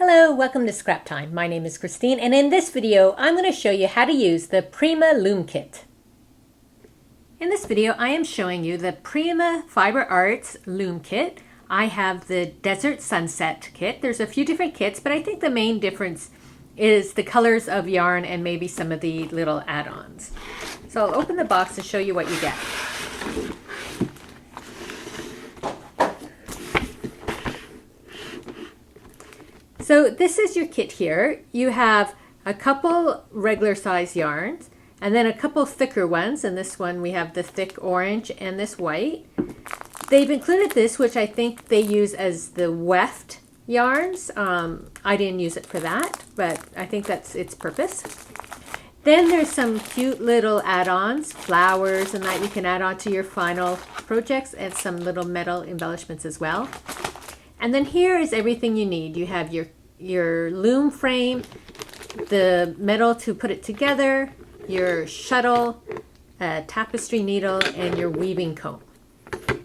Hello, welcome to Scrap Time. My name is Christine, and in this video I'm going to show you how to use the Prima Loom Kit. In this video I am showing you the Prima Fiber Arts Loom Kit. I have the Desert Sunset kit. There's a few different kits, but I think the main difference is the colors of yarn and maybe some of the little add-ons. So I'll open the box and show you what you get. So this is your kit here. You have a couple regular size yarns and then a couple thicker ones, and this one we have the thick orange and this white. They've included this, which I think they use as the weft yarns. I didn't use it for that, but I think that's its purpose. Then there's some cute little add-ons, flowers and that you can add on to your final projects, and some little metal embellishments as well. And then here is everything you need. You have your loom frame, the metal to put it together, your shuttle, a tapestry needle, and your weaving comb.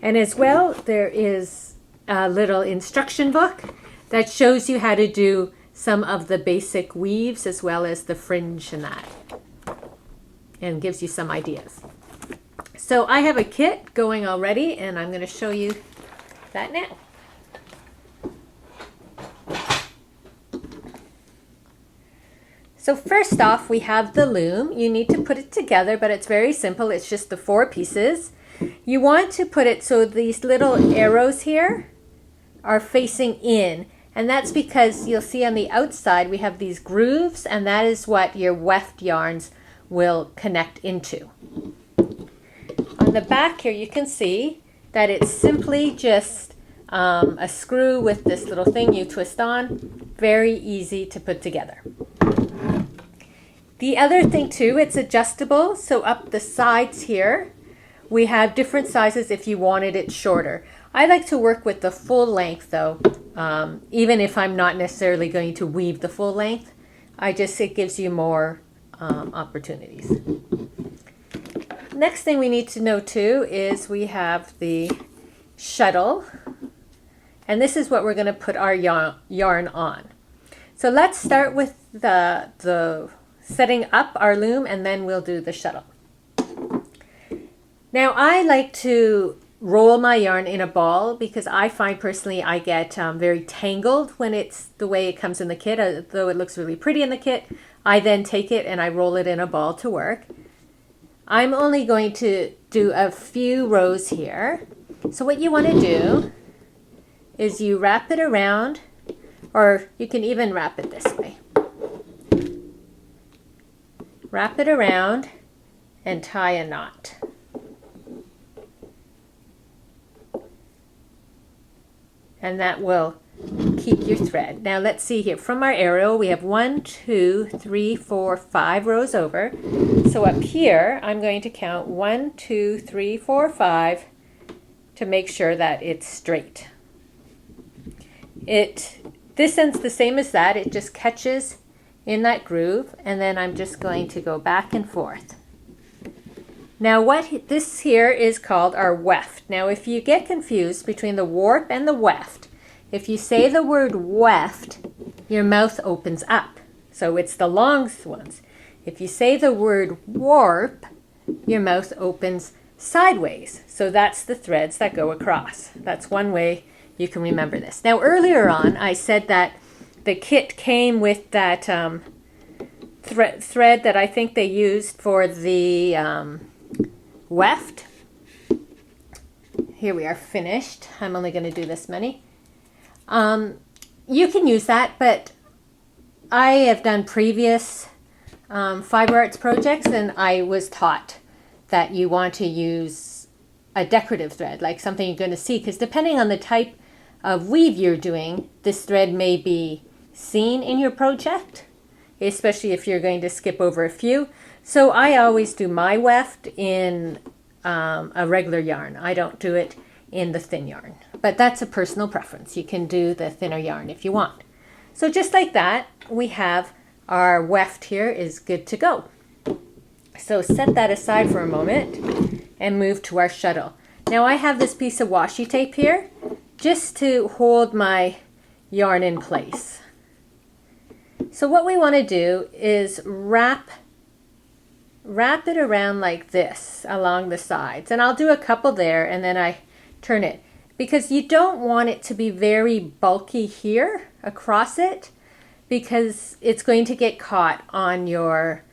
And as well, there is a little instruction book that shows you how to do some of the basic weaves as well as the fringe and that, and gives you some ideas. So I have a kit going already, and I'm going to show you that now. So first off, we have the loom. You need to put it together, but it's very simple. It's just the 4 pieces. You want to put it so these little arrows here are facing in, and that's because you'll see on the outside we have these grooves, and that is what your weft yarns will connect into. On the back here you can see that it's simply just a screw with this little thing you twist on. Very easy to put together. The other thing too, it's adjustable, so up the sides here we have different sizes if you wanted it shorter. I like to work with the full length though, even if I'm not necessarily going to weave the full length. It gives you more opportunities. Next thing we need to know too is we have the shuttle, and this is what we're going to put our yarn on. So let's start with the setting up our loom, and then we'll do the shuttle. Now I like to roll my yarn in a ball because I find personally I get very tangled when it's the way it comes in the kit. Though it looks really pretty in the kit, I then take it and I roll it in a ball to work. I'm only going to do a few rows here. So what you want to do is you wrap it around, or you can even wrap it this way. Wrap it around and tie a knot. And that will keep your thread. Now let's see here. From our arrow, we have 1, 2, 3, 4, 5 rows over. So up here, I'm going to count 1, 2, 3, 4, 5 to make sure that it's straight. This end's the same as that. It just catches in that groove, and then I'm just going to go back and forth. Now this here is called our weft. Now if you get confused between the warp and the weft, if you say the word weft, your mouth opens up. So it's the long ones. If you say the word warp, your mouth opens sideways. So that's the threads that go across. That's one way you can remember this. Now earlier on I said that the kit came with that thread that I think they used for the weft. Here we are finished. I'm only going to do this many. You can use that, but I have done previous fiber arts projects, and I was taught that you want to use a decorative thread, like something you're going to see, because depending on the type of weave you're doing, this thread may be seen in your project, especially if you're going to skip over a few. So I always do my weft in a regular yarn. I don't do it in the thin yarn, but that's a personal preference. You can do the thinner yarn if you want. So just like that, we have our weft here is good to go. So set that aside for a moment and move to our shuttle. Now I have this piece of washi tape here just to hold my yarn in place. So what we want to do is wrap it around like this along the sides. And I'll do a couple there and then I turn it. Because you don't want it to be very bulky here across it, because it's going to get caught on your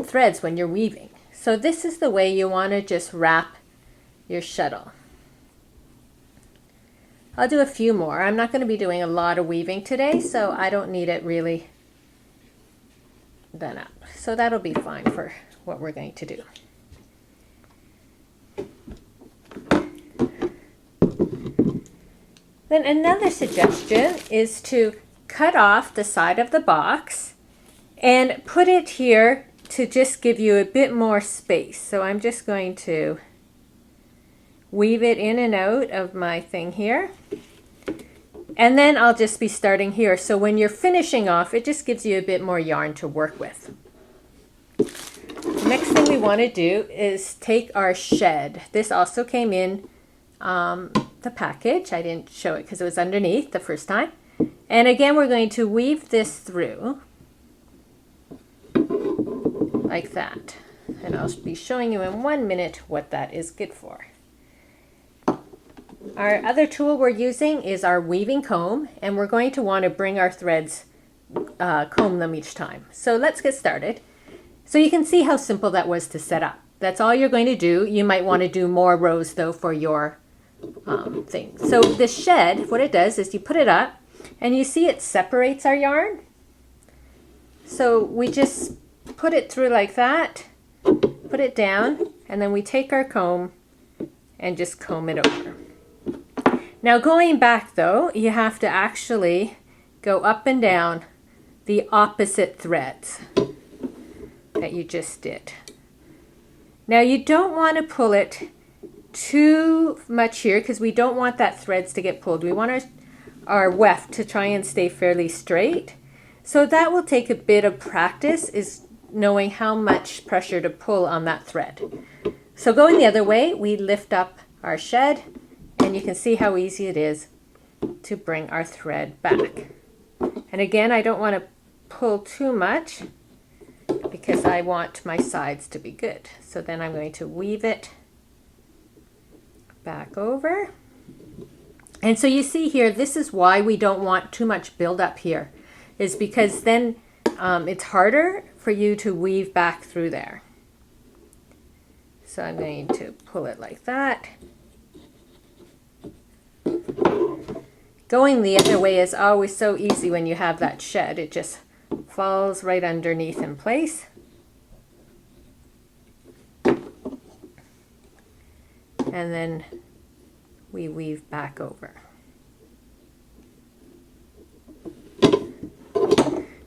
threads when you're weaving. So this is the way you want to just wrap your shuttle. I'll do a few more. I'm not going to be doing a lot of weaving today, so I don't need it really done up. So that'll be fine for what we're going to do. Then another suggestion is to cut off the side of the box and put it here to just give you a bit more space. So I'm just going to weave it in and out of my thing here. And then I'll just be starting here. So when you're finishing off, it just gives you a bit more yarn to work with. The next thing we want to do is take our shed. This also came in the package. I didn't show it because it was underneath the first time. And again, we're going to weave this through like that. And I'll be showing you in 1 minute what that is good for. Our other tool we're using is our weaving comb, and we're going to want to bring our threads, comb them each time. So let's get started. So you can see how simple that was to set up. That's all you're going to do. You might want to do more rows though for your thing. So the shed, what it does is you put it up and you see it separates our yarn. So we just put it through like that, put it down, and then we take our comb and just comb it over. Now going back though, you have to actually go up and down the opposite threads that you just did. Now you don't want to pull it too much here because we don't want that threads to get pulled. We want our weft to try and stay fairly straight. So that will take a bit of practice, is knowing how much pressure to pull on that thread. So going the other way, we lift up our shed and you can see how easy it is to bring our thread back. And again, I don't want to pull too much because I want my sides to be good. So then I'm going to weave it back over. And so you see here, this is why we don't want too much buildup here, is because then it's harder for you to weave back through there. So I'm going to pull it like that. Going the other way is always so easy when you have that shed. It just falls right underneath in place. And then we weave back over.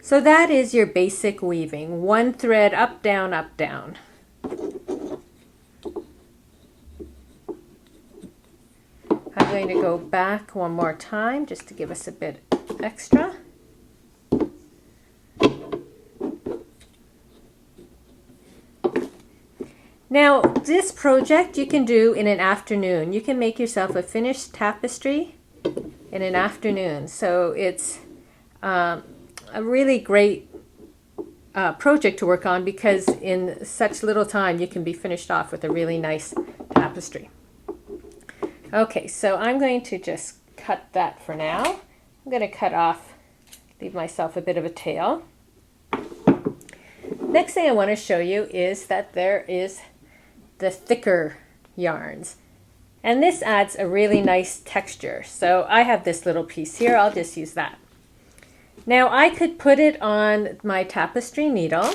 So that is your basic weaving. One thread up, down, up, down. I'm going to go back one more time just to give us a bit extra. Now, this project you can do in an afternoon. You can make yourself a finished tapestry in an afternoon. So it's a really great project to work on, because in such little time you can be finished off with a really nice tapestry. Okay, so I'm going to just cut that for now. I'm going to cut off, leave myself a bit of a tail. Next thing I want to show you is that there is the thicker yarns. And this adds a really nice texture. So I have this little piece here. I'll just use that. Now I could put it on my tapestry needle,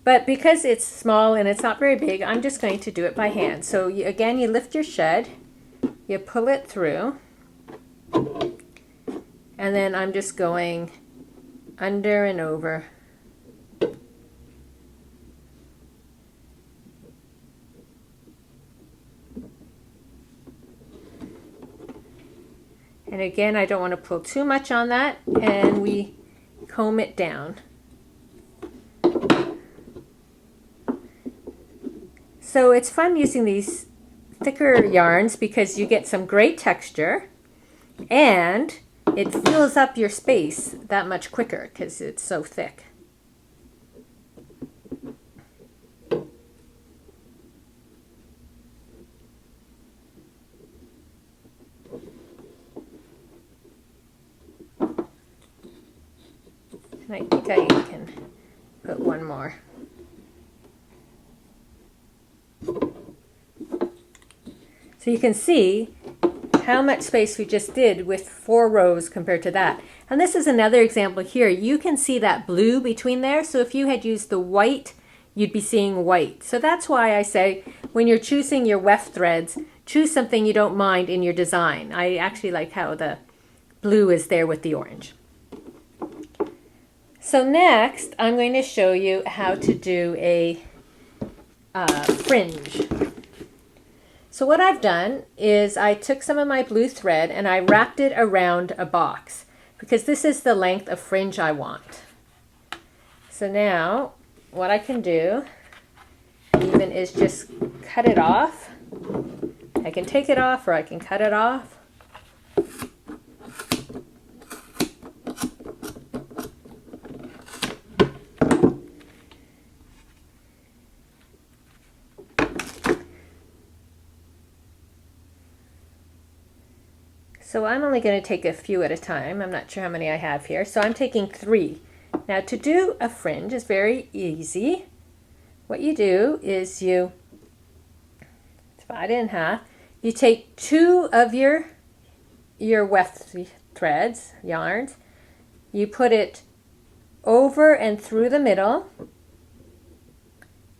but because it's small and it's not very big, I'm just going to do it by hand. So again, you lift your shed, you pull it through, and then I'm just going under and over. And again, I don't want to pull too much on that, and we comb it down. So it's fun using these thicker yarns because you get some great texture and it fills up your space that much quicker because it's so thick. And I think I can put one more. So you can see how much space we just did with 4 rows compared to that. And this is another example here. You can see that blue between there. So if you had used the white, you'd be seeing white. So that's why I say when you're choosing your weft threads, choose something you don't mind in your design. I actually like how the blue is there with the orange. So next, I'm going to show you how to do a fringe. So what I've done is I took some of my blue thread and I wrapped it around a box because this is the length of fringe I want. So now what I can do even is just cut it off. I can take it off or I can cut it off. So I'm only going to take a few at a time. I'm not sure how many I have here. So I'm taking 3. Now to do a fringe is very easy. What you do is you divide it in half. You take 2 of your weft threads, yarns. You put it over and through the middle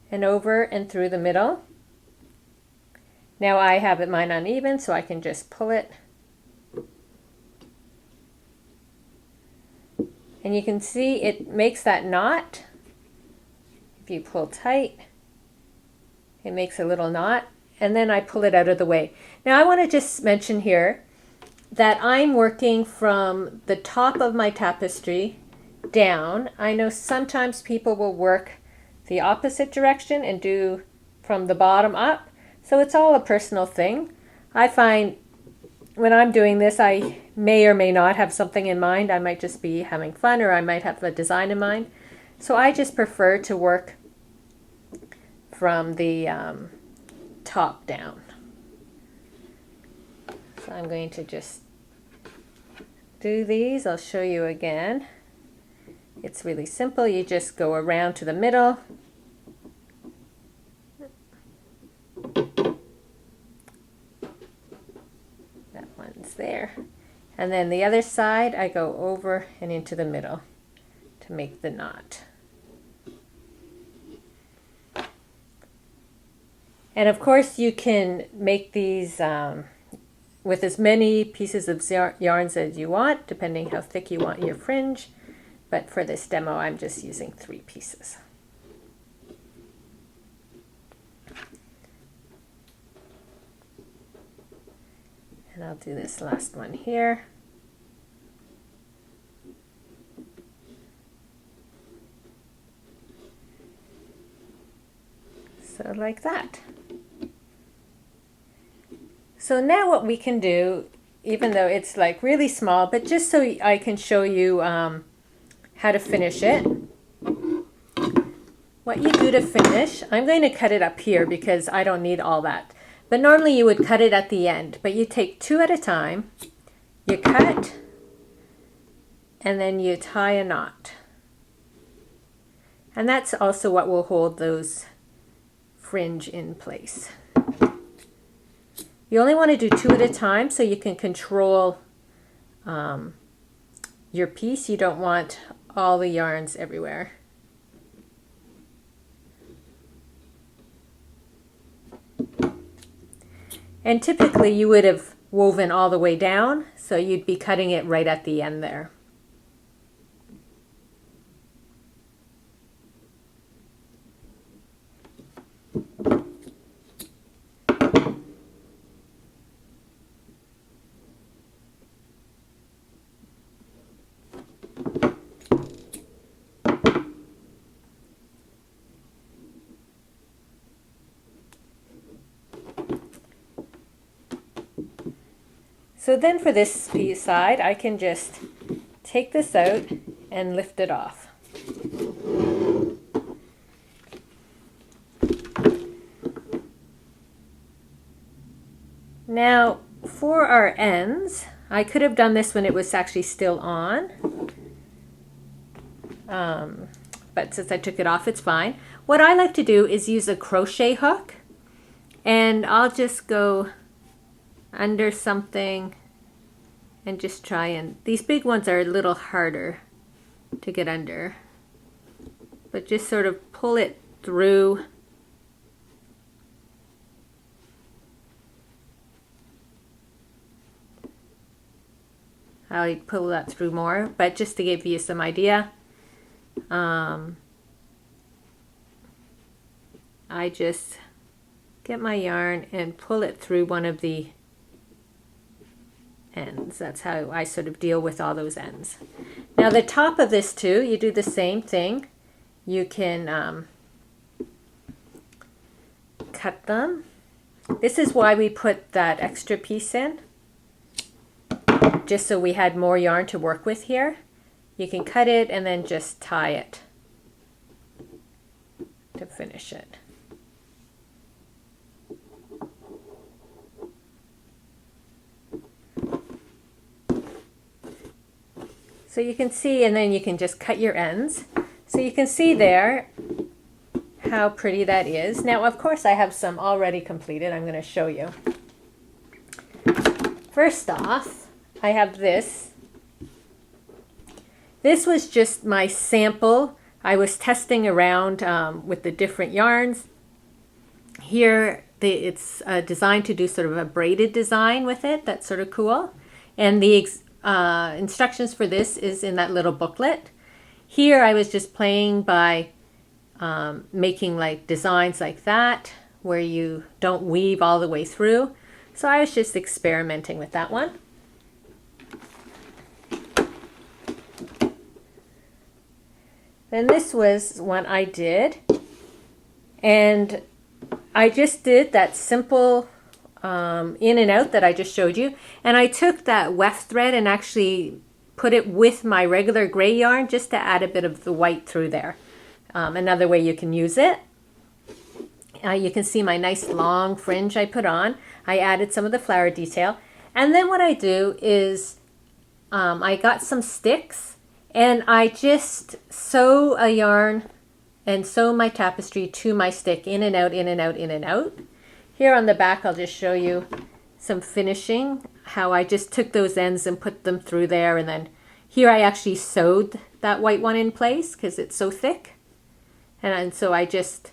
and over and through the middle. Now I have mine uneven, so I can just pull it. And you can see it makes that knot. If you pull tight, it makes a little knot. And then I pull it out of the way. Now I want to just mention here that I'm working from the top of my tapestry down. I know sometimes people will work the opposite direction and do from the bottom up. So it's all a personal thing. I find when I'm doing this, I may or may not have something in mind. I might just be having fun, or I might have a design in mind. So I just prefer to work from the top down. So I'm going to just do these. I'll show you again. It's really simple. You just go around to the middle. There, and then the other side I go over and into the middle to make the knot. And of course you can make these with as many pieces of yarns as you want, depending how thick you want your fringe, but for this demo I'm just using 3 pieces. And I'll do this last one here. So like that. So now what we can do, even though it's like really small, but just so I can show you how to finish it. What you do to finish, I'm going to cut it up here because I don't need all that. But normally you would cut it at the end, but you take 2 at a time, you cut, and then you tie a knot. And that's also what will hold those fringe in place. You only want to do 2 at a time so you can control your piece. You don't want all the yarns everywhere. And typically you would have woven all the way down, so you'd be cutting it right at the end there. So then for this piece side, I can just take this out and lift it off. Now for our ends, I could have done this when it was actually still on, but since I took it off, it's fine. What I like to do is use a crochet hook, and I'll just go under something and just try, and these big ones are a little harder to get under, but just sort of pull it through. I'll pull that through more, but just to give you some idea, I just get my yarn and pull it through one of the ends. That's how I sort of deal with all those ends. Now the top of this too, you do the same thing. You can cut them. This is why we put that extra piece in, just so we had more yarn to work with here. You can cut it and then just tie it to finish it. So you can see, and then you can just cut your ends. So you can see there how pretty that is. Now, of course, I have some already completed. I'm going to show you. First off, I have this. This was just my sample. I was testing around with the different yarns. Here, it's designed to do sort of a braided design with it. That's sort of cool. And the instructions for this is in that little booklet. Here I was just playing by making like designs like that where you don't weave all the way through. So I was just experimenting with that one. Then this was one I did, and I just did that simple in and out that I just showed you, and I took that weft thread and actually put it with my regular gray yarn just to add a bit of the white through there. Another way you can use it. You can see my nice long fringe I put on. I added some of the flower detail, and then what I do is I got some sticks and I just sew a yarn and sew my tapestry to my stick, in and out, in and out, in and out. Here on the back, I'll just show you some finishing, how I just took those ends and put them through there. And then here I actually sewed that white one in place because it's so thick. And so I just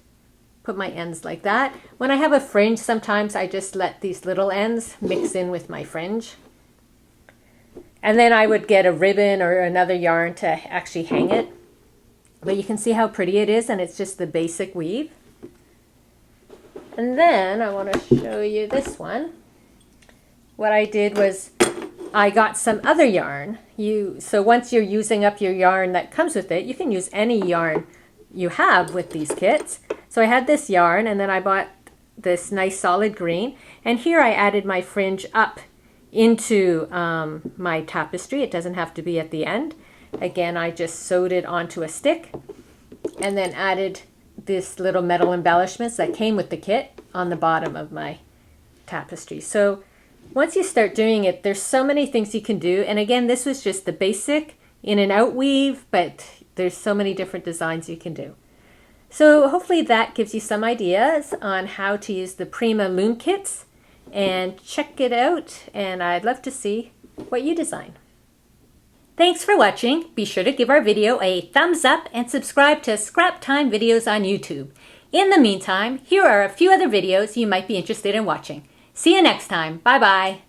put my ends like that. When I have a fringe, sometimes I just let these little ends mix in with my fringe. And then I would get a ribbon or another yarn to actually hang it. But you can see how pretty it is, and it's just the basic weave. And then I want to show you this one. What I did was I got some other yarn. So once you're using up your yarn that comes with it, you can use any yarn you have with these kits. So I had this yarn, and then I bought this nice solid green. And here I added my fringe up into my tapestry. It doesn't have to be at the end. Again, I just sewed it onto a stick and then added this little metal embellishments that came with the kit on the bottom of my tapestry. So once you start doing it, there's so many things you can do. And again, this was just the basic in and out weave, but there's so many different designs you can do. So hopefully that gives you some ideas on how to use the Prima Loom kits, and check it out, and I'd love to see what you design. Thanks for watching. Be sure to give our video a thumbs up and subscribe to Scrap Time videos on YouTube. In the meantime, here are a few other videos you might be interested in watching. See you next time. Bye bye.